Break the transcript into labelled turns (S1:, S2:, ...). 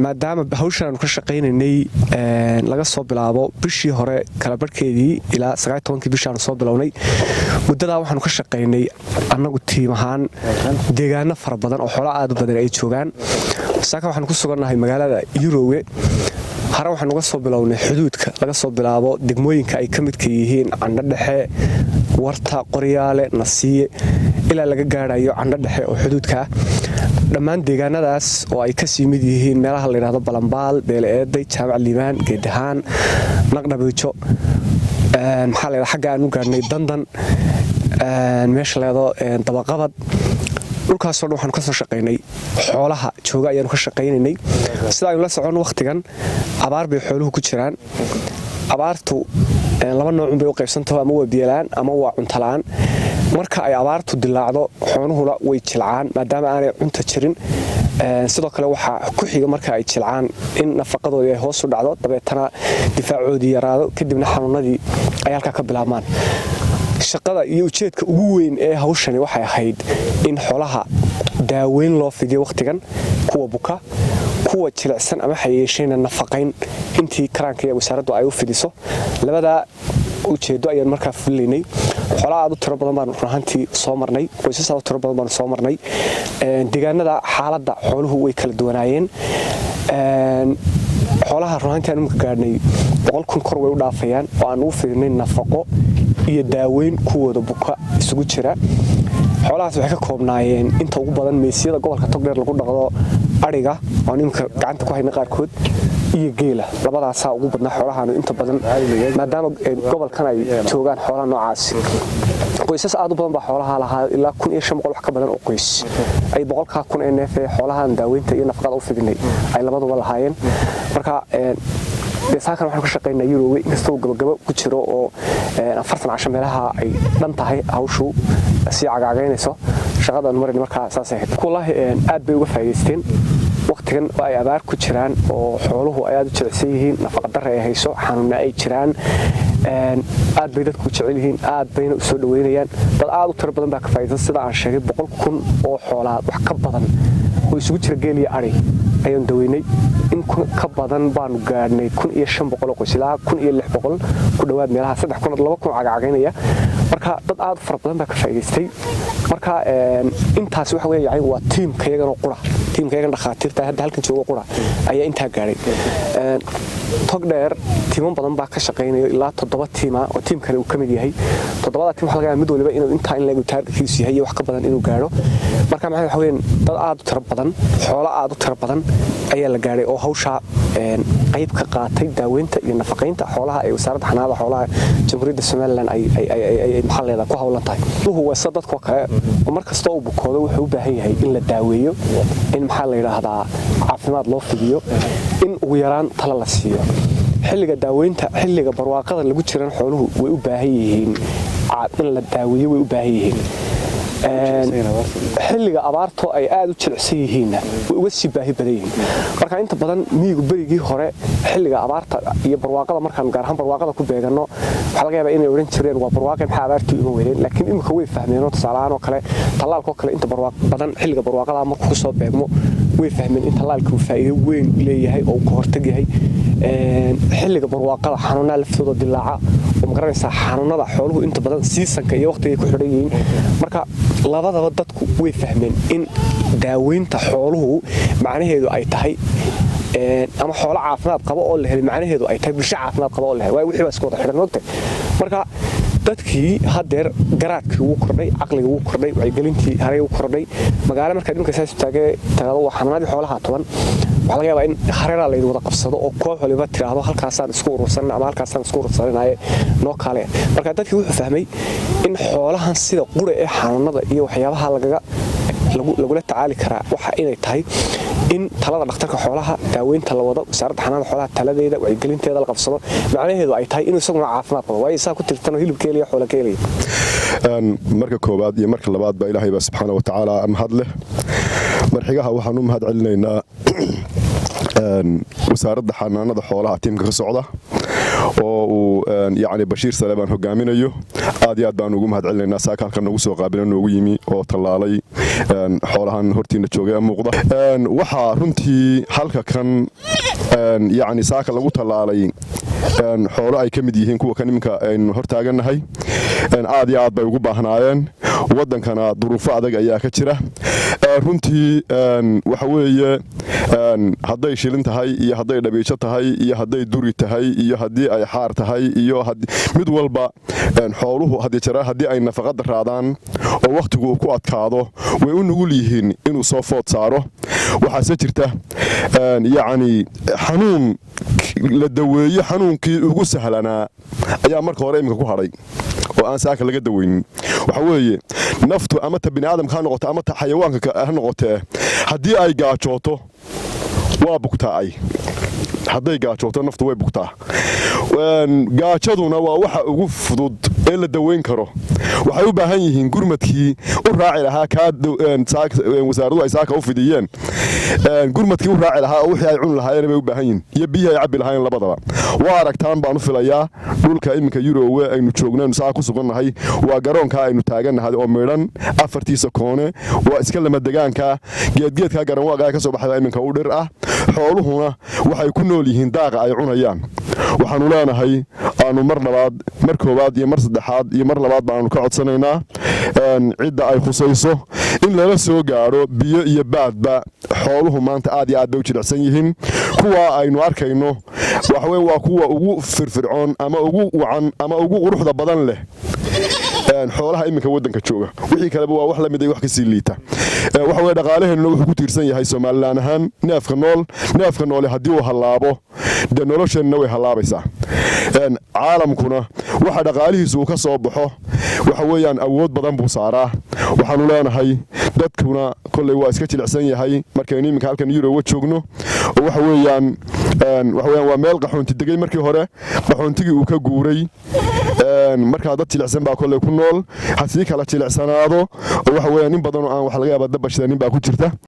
S1: maadaama hawshan aanu ka shaqaynaynay laga soo bilaabo bishii hore kala barhkeedii ilaa 19 bishaanu soo bilownay muddadaa waxaanu ka shaqaynay annagu tiim ahaan deegaano fara badan oo xoolo aad u badan ay joogaan saaka waxaanu ku sugannahay magaalada Yurowe hore waxaanu uga soo bilownay xuduudka laga soo bilaabo degmooyinka ay ka midka yihiin Candho Dhexe Warta Qoryaale Nasiye ilaa laga gaarayo Candho Dhexe oo xuduudka dhammaan deegaanadaas oo ay ka sii mid yihiin meelaha la yiraahdo Balambaal Beeleeday Jaamac Liibaan Geedahaan Naqdhabiijo maxaa la yiraahdaa xagga aanu gaarnay Dandan meesha leedo Dabaqabad dhulkaas oo waxaan ka soo shaqaynay xoolaha jooga ayaanu ka shaqaynaynay sida ay la socon waqtigan abaar bay xooluhu ku jiraan abaartu laba nooc bay u qaybsantahay ama waa biyalaan ama waa cunto la'aan marka ay abaartu dilaacdo xooluhuna way jilcaan maadaama aanay cunto jirin sidoo kale waxa ku xiga marka ay jilcaan in nafaqadooda ay hoos u dhacdo dabeetana difaacoodii yaraado kadibna xanuunadii ay halka ka bilaabmaan shaqada iyo ujeedka ugu weyn ee hawshani waxay ahayd in xoolaha daaweyn loo fidiyo waqtigan kuwa buka kuwa jilicsan ama xayeeshayna nafaqayn intii karaanka iyo wasaaraddu ay u fidiso labada ujeedo ayaan markaa fulinay xoolaha aad u tiro badan baan runtii soo marnay qoysas aad u tiro badan baan soo marnay deegaanada xaaladda xooluhu way kala duwanaayeen xoolaha runtii aanu ka gaarnay 100,000 kor way u dhaafayaan oo aan u fidinay nafaqo iyo daaweyn kuwooda buka isugu jira xoolahaas waxay ka koobnaayeen inta ugu badan meesiyada gobolka Togdheer lagu dhaqdo ariga oo nimka gacanta ku hayna qaarkood iyo geela labadaas ugu badnaa xoolahan inta badan maadaama gobolkan ay joogaan xoolaha noocaas qoysas aad u badan baa xoolaha lahaa ilaa 1500 wax ka badan oo qoys ay 100,000 neef ee xoolahan daaweynta iyo nafaqada u fidinay ay labaduba lahaayeen marka saakan waxaan ka shaqaynaa Yurowe inkastoo gabagabo ku jiro oo 40 meelaha ay dhan tahay hawshu si cagaagaynayso shaqadan marin marka saas ahayd kullaahi aad bay uga faa'iideysteen waqtigan ay abaar ku jiraan oo xooluhu ay aad u jilicsan yihiin nafaqa darro ay hayso xanuuna ay jiraan aad bay dadku jecel yihiin aad bayna u soo dhaweynayaan dad aad u tiro badan baa ka faa'iideysan sida aan sheegay 100,000 oo xoolaad wax ka badan oo isugu jira geel iyo ari ayaan daweynay in ka badan baanu gaarnay 1500 qoys ilaa 1600 ku dhawaad meelaha 3,000 cagaagaynaya marka dad aad fara badan baa ka faa'iideystay marka intaas waxa weeye waa tiimkayaga qura tiimkayaga dhakhaatiirta hadda halkan jooga qura ayaa inta gaaray Togdheer tiimo badan baa ka shaqeynaya ilaa 7 tiima oo tiim kale uu kamid yahay 7da tiim waxa laga yaabaa mid waliba inuu inta in lagu taarkiisu yahay wax ka badan inuu gaaro marka maxay waxa weeyaan dad aad u tiro badan xoolo aad u tiro badan ayaa la gaaray oo hawsha qayb ka qaatay daaweynta iyo nafaqeynta xoolaha ee wasaaradda xanaanada xoolaha Jamhuuriyadda Soomaaliland ay maxalleeda ku hawlan tahay wuxuu wasa dadka kale oo markasta uu bukoodo wuxuu u baahan yahay in la daaweeyo in maxal la yiraahdaa caafimaad loo fidiyo in ugu yaraan talo la siiyo xilliga daaweynta xilliga barwaaqada lagu jiran xooluhu way u baahan yihiin in la daaweeyo way u baahan yihiin xilliga abaarto ay aad u jilicsan yihiin way uga sii baahi badan yihiin marka inta badan miyigu berigii hore xilliga abaarta iyo barwaaqada markaan gaar ahaan barwaaqada ku beegano waxa laga yaabaa inay oran jireen waa barwaaqo maxaa abaartu uma weereen laakiin imika way fahmeen oo tusaalahaan oo kale talaalka kale inta barwaaq badan xilliga barwaaqada markuu soo beegmo way fahmeen in talaalku faa'iido weyn leeyahay oo ka hortag yahay xilliga barwaaqada xanuunada laftooda dilaaca oo magaranaysa xanuunada xooluhu inta badan seasonka iyo waqtiga ku xidhan yihiin marka labadaba dadku way fahmeen in daaweynta xooluhu macnaheedu ay tahay ama xoolo caafimaad qaba oo la helay macnaheedu ay tahay bulsho caafimaad qaba oo la helay way wixii isku wada xidhan noqday marka dadkii hadeer garaadkii uu kordhay aqliga uu kordhay wacyigelintii haray uu kordhay magaalo marka dhimka saas taagado waa xanaanadii xoolaha toban waxa laga yaabaa in hareera la wada qabsado oo koox waliba tiraahdo halkaasaan isku urursan ama halkaasaan isku urursanay noo kale marka dadkii wuxuu fahmay in xoolahan sida qura ee xanuunada iyo waxyaabaha lagula tacaali karaa waxa inay tahay in talada dhakhtarka xoolaha daaweynta la wado wasaaradda xanaanada xoolaha taladeeda wacyigelinteeda la qabsado macnaheedu ay tahay inuu isaguna caafimaad qabo way isaa ku tirtano hilibkeeliya xoolo keeliya
S2: marka koobaad iyo marka labaad baa Ilaahay subhanahu wa ta'ala mahad leh marxigaha waxaan u mahad celinaynaa wasaaradda xanaanada xoolaha tiimka ka socda oo uu yacni Bashiir Salebaan hogaaminayo aad iyo aad baan ugu mahadcelinaynaa saaka halkan nagu soo qaabilan noogu yimi oo talaalay xoolahan hortiina joogay muuqda waxa runtii halka kan yacni saaka lagu talaalay xoolo ay ka mid yihiin kuwa kan iminka aynu hortaaganahay aad iyo aad bay ugu baahnaayeen wadankana duruufo adag ayaa ka jira runtii waxa weeye hadday shilin tahay iyo hadday dhabiijo tahay iyo hadday duri tahay iyo haddii ay xaar tahay iyo mid walba xooluhu haddii ay nafaqada raadaan oo waqtigu uu ku adkaado way u nugul yihiin inuu soo food saaro waxaase jirta yacni xanuun la daweeyo xanuunkii ugu sahlanaa ayaa marka hore iminka ku hadhay oo aan saaka laga daweynin waxa weeye naftu ama ta bini'aadamka ha noqoto ama ta xayawaanka ha noqotee haddii ay gaajooto waa bugtaa hadday gaajooto naftu way bugtaa gaajaduna waa waxa ugu fudud ee la daweyn karo waxay u baahan yihiin gurmadkii u raaci lahaa wasaaraddu ay saaka u fidiyeen gurmadkii u raaci lahaa oo wixii ay cuni lahaayeen bay u baahan yihiin iyo biyihii ay cabbi lahaayeen labadaba waa aragtaan baan u filayaa dhulka iminka Yurowe aynu joognaynu saaka ku sugannahay waa garoonka aynu taagannahay oo meedhan afartiisa koone waa iska lama degaanka geedgeedka garanwaaga ka soo baxay iminka u dhir ah xooluhuna waxay ku nool yihiin daaqa ay cunayaan waxaanu leenahay aanu mar labaad mar koowaad iyo mar saddexaad iyo mar labaad baanu ka codsanaynaa cidda ay khusayso in lala soo gaaro biyo iyo baadba xooluhu maanta aad iyo aad bay u jilicsan yihiin kuwa aynu arkayno waxa weeye waa kuwa ugu firfircoon ama ugu wacan ama ugu quruxda badan leh xoolaha iminka wadanka jooga wixii kaleba waa wax la mid ah wax ka sii liita waxa weeye dhaqaalaheenu wuxuu ku tiirsan yahay Soomaaliland ahaan neefka nool haddii uu halaabo de nolosheenna way halaabaysaa caalamkuna waxa dhaqaalihiisu ka soo baxo waxa weeyaan awood badan buu saaraa waxaanu leenahay dadkuna kulay waa iska jilicsan yahay markaynu iminka halkan Yurowe joogno waxa weeyaan waa meel qaxoonti degay markii hore qaxoontigii uu ka guuray marka dad jilicsan baa kulay ku nool hadii kala jilicsanaado waxa weeyaan in badan oo aan wax laga yaabaa dabashada nin baa ku jirta